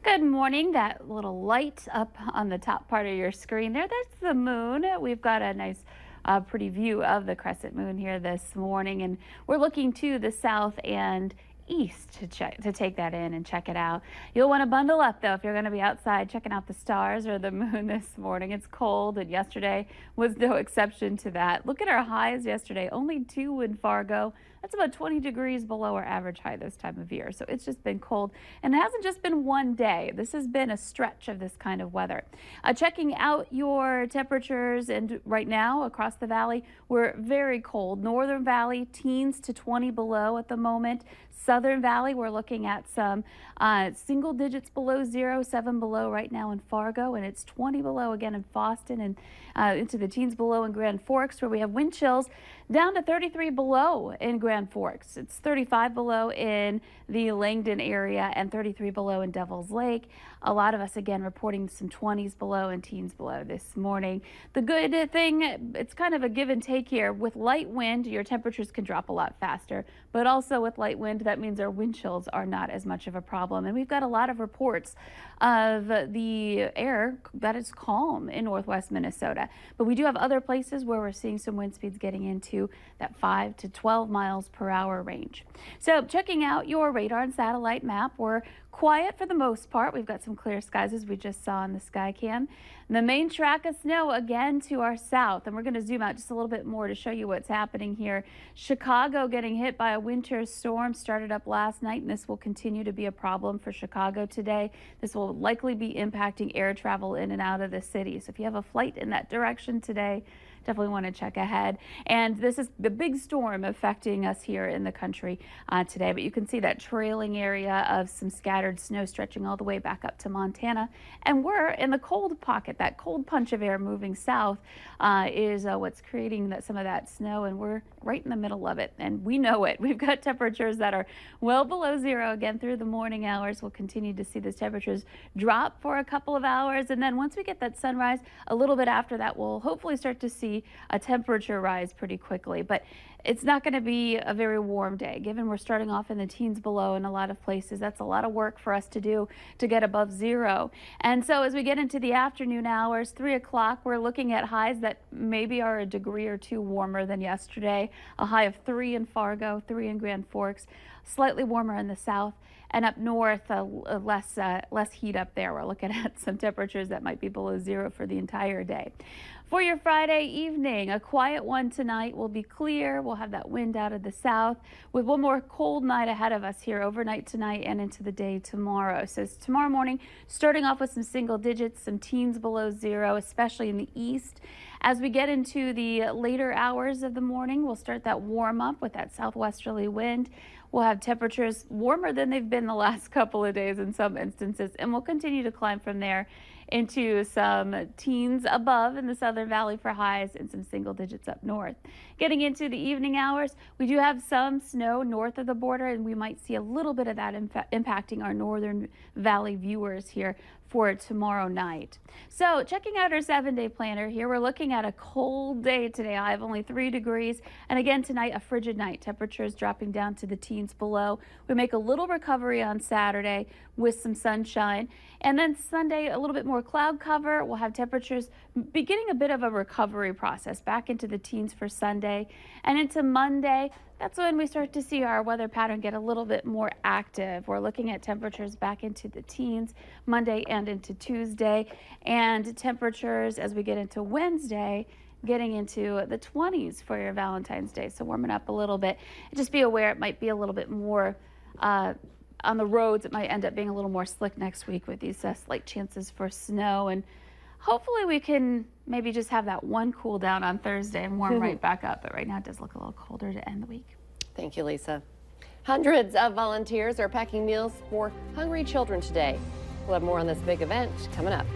Good morning. That little light up on the top part of your screen there, that's the moon. We've got a nice pretty view of the crescent moon here this morning, and we're looking to the south and east to take that in and check it out. You'll want to bundle up though if you're going to be outside checking out the stars or the moon this morning. It's cold, and yesterday was no exception to that. Look at our highs yesterday, only 2 in Fargo. That's about 20 degrees below our average high this time of year. So it's just been cold, and it hasn't just been one day. This has been a stretch of this kind of weather. Checking out your temperatures, and right now across the valley, we're very cold. Northern Valley, teens to 20 below at the moment. Southern Valley, we're looking at some single digits below zero, 7 below right now in Fargo, and it's 20 below again in Fosston, and into the teens below in Grand Forks, where we have wind chills down to 33 below in Grand Forks. It's 35 below in the Langdon area and 33 below in Devil's Lake. A lot of us again reporting some 20s below and teens below this morning. The good thing, it's kind of a give and take here. With light wind, your temperatures can drop a lot faster, but also with light wind, that means our wind chills are not as much of a problem. And we've got a lot of reports of the air that is calm in northwest Minnesota. But we do have other places where we're seeing some wind speeds getting into that 5 to 12 miles per hour range. So checking out your radar and satellite map, we're quiet for the most part. We've got some clear skies as we just saw on the Skycam. The main track of snow again to our south, and we're going to zoom out just a little bit more to show you what's happening here. Chicago getting hit by a winter storm started up last night, and this will continue to be a problem for Chicago today. This will likely be impacting air travel in and out of the city. So if you have a flight in that direction today, definitely want to check ahead. And this is the big storm affecting us here in the country today. But you can see that trailing area of some scattered snow stretching all the way back up to Montana. And we're in the cold pocket. That cold punch of air moving south is what's creating some of that snow. And we're right in the middle of it. And we know it. We've got temperatures that are well below zero again through the morning hours. We'll continue to see those temperatures drop for a couple of hours. And then once we get that sunrise, a little bit after that, we'll hopefully start to see a temperature rise pretty quickly. But it's not going to be a very warm day, given we're starting off in the teens below in a lot of places. That's a lot of work for us to do to get above zero. And so as we get into the afternoon hours, 3 o'clock, we're looking at highs that maybe are a degree or two warmer than yesterday. A high of 3 in Fargo, 3 in Grand Forks, slightly warmer in the south. And up north, less heat up there. We're looking at some temperatures that might be below zero for the entire day. For your Friday evening, a quiet one tonight. Will be clear. We'll have that wind out of the south with one more cold night ahead of us here overnight tonight and into the day tomorrow. So tomorrow morning, starting off with some single digits, some teens below zero, especially in the east. As we get into the later hours of the morning, we'll start that warm up with that southwesterly wind. We'll have temperatures warmer than they've been the last couple of days in some instances, and we'll continue to climb from there into some teens above in the Southern Valley for highs and some single digits up north. Getting into the evening hours, we do have some snow north of the border, and we might see a little bit of that impacting our Northern Valley viewers here for tomorrow night. So checking out our 7-day planner here, we're looking at a cold day today. I have only 3 degrees. And again, tonight, a frigid night. Temperatures dropping down to the teens below. We make a little recovery on Saturday with some sunshine. And then Sunday, a little bit more cloud cover. We'll have temperatures beginning a bit of a recovery process back into the teens for Sunday. And into Monday, that's when we start to see our weather pattern get a little bit more active. We're looking at temperatures back into the teens Monday and into Tuesday, and temperatures as we get into Wednesday getting into the 20s for your Valentine's Day. So warming up a little bit. Just be aware it might be a little bit more on the roads. It might end up being a little more slick next week with these slight chances for snow, and hopefully we can maybe just have that one cool down on Thursday and warm right back up. But right now it does look a little colder to end the week. Thank you, Lisa. Hundreds of volunteers are packing meals for hungry children today. We'll have more on this big event coming up.